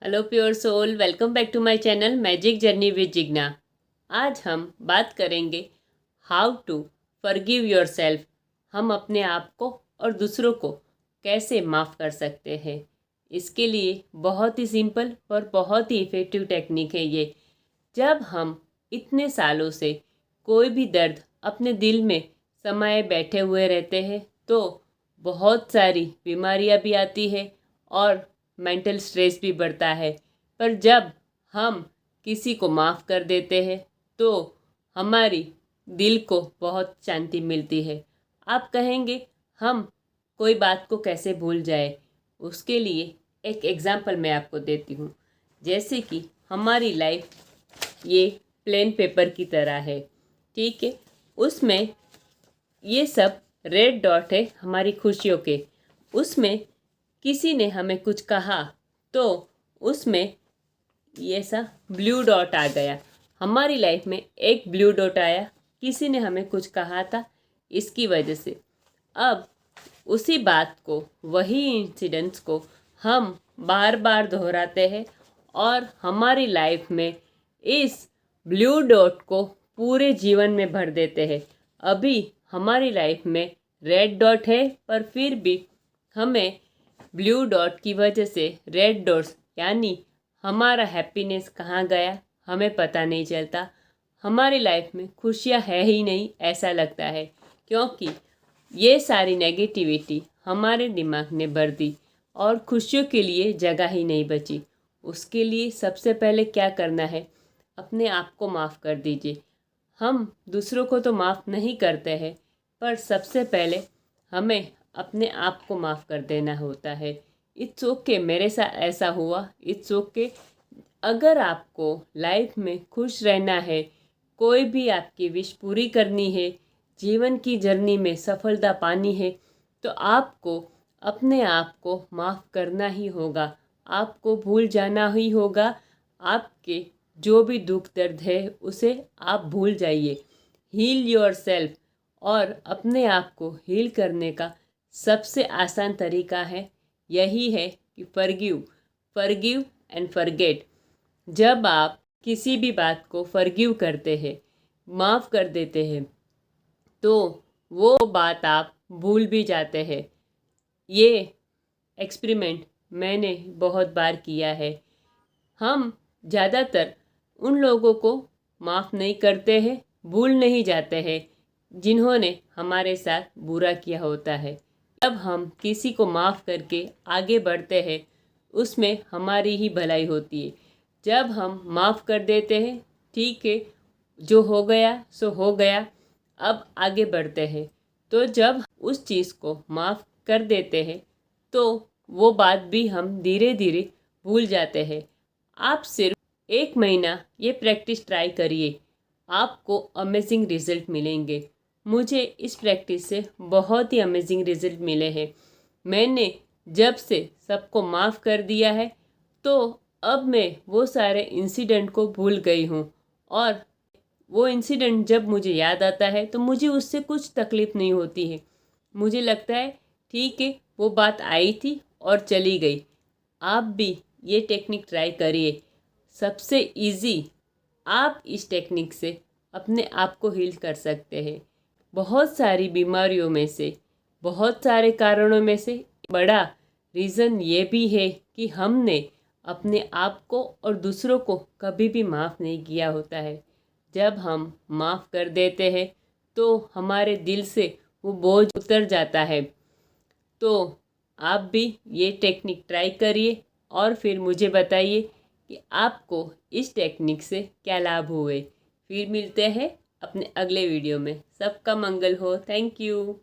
Hello pure soul, welcome back to my channel magic journey with Jigna. आज हम बात करेंगे हाउ टू फॉरगिव योरसेल्फ। हम अपने आप को और दूसरों को कैसे माफ़ कर सकते हैं। इसके लिए बहुत ही सिंपल और बहुत ही इफ़ेक्टिव टेक्निक है ये। जब हम इतने सालों से कोई भी दर्द अपने दिल में समाये बैठे हुए रहते हैं तो बहुत सारी बीमारियां भी आती है और मेंटल स्ट्रेस भी बढ़ता है। पर जब हम किसी को माफ़ कर देते हैं तो हमारी दिल को बहुत शांति मिलती है। आप कहेंगे हम कोई बात को कैसे भूल जाए। उसके लिए एक एग्जांपल मैं आपको देती हूँ। जैसे कि हमारी लाइफ ये प्लेन पेपर की तरह है, ठीक है। उसमें ये सब रेड डॉट है हमारी खुशियों के। उसमें किसी ने हमें कुछ कहा तो उसमें ये सा ब्लू डॉट आ गया। हमारी लाइफ में एक ब्लू डॉट आया, किसी ने हमें कुछ कहा था, इसकी वजह से अब उसी बात को, वही इंसिडेंट्स को हम बार बार दोहराते हैं और हमारी लाइफ में इस ब्लू डॉट को पूरे जीवन में भर देते हैं। अभी हमारी लाइफ में रेड डॉट है पर फिर भी हमें ब्लू डॉट की वजह से रेड डॉट्स यानी हमारा हैप्पीनेस कहाँ गया हमें पता नहीं चलता। हमारी लाइफ में खुशियाँ है ही नहीं ऐसा लगता है, क्योंकि ये सारी नेगेटिविटी हमारे दिमाग ने भर दी और खुशियों के लिए जगह ही नहीं बची। उसके लिए सबसे पहले क्या करना है, अपने आप को माफ़ कर दीजिए। हम दूसरों को तो माफ़ नहीं करते हैं पर सबसे पहले हमें अपने आप को माफ़ कर देना होता है। इट्स ओके, मेरे साथ ऐसा हुआ, इट्स ओके। अगर आपको लाइफ में खुश रहना है, कोई भी आपकी विश पूरी करनी है, जीवन की जर्नी में सफलता पानी है, तो आपको अपने आप को माफ़ करना ही होगा। आपको भूल जाना ही होगा। आपके जो भी दुख दर्द है उसे आप भूल जाइए। Heal yourself. और अपने आप को हील करने का सबसे आसान तरीका है, यही है कि फॉरगिव एंड फॉरगेट। जब आप किसी भी बात को फॉरगिव करते हैं, माफ़ कर देते हैं, तो वो बात आप भूल भी जाते हैं। ये एक्सपेरिमेंट मैंने बहुत बार किया है। हम ज़्यादातर उन लोगों को माफ़ नहीं करते हैं, भूल नहीं जाते हैं जिन्होंने हमारे साथ बुरा किया होता है। जब हम किसी को माफ़ करके आगे बढ़ते हैं उसमें हमारी ही भलाई होती है। जब हम माफ़ कर देते हैं, ठीक है, जो हो गया सो हो गया, अब आगे बढ़ते हैं, तो जब उस चीज़ को माफ़ कर देते हैं तो वो बात भी हम धीरे धीरे भूल जाते हैं। आप सिर्फ 1 महीना ये प्रैक्टिस ट्राई करिए, आपको अमेजिंग रिजल्ट मिलेंगे। मुझे इस प्रैक्टिस से बहुत ही अमेजिंग रिजल्ट मिले हैं। मैंने जब से सबको माफ़ कर दिया है तो अब मैं वो सारे इंसिडेंट को भूल गई हूँ और वो इंसिडेंट जब मुझे याद आता है तो मुझे उससे कुछ तकलीफ़ नहीं होती है। मुझे लगता है ठीक है, वो बात आई थी और चली गई। आप भी ये टेक्निक ट्राई करिए। सबसे इजी, आप इस टेक्निक से अपने आप को हील कर सकते हैं। बहुत सारी बीमारियों में से, बहुत सारे कारणों में से बड़ा रीज़न ये भी है कि हमने अपने आप को और दूसरों को कभी भी माफ़ नहीं किया होता है। जब हम माफ़ कर देते हैं तो हमारे दिल से वो बोझ उतर जाता है। तो आप भी ये टेक्निक ट्राई करिए और फिर मुझे बताइए कि आपको इस टेक्निक से क्या लाभ हुए। फिर मिलते हैं अपने अगले वीडियो में। सबका मंगल हो। Thank you.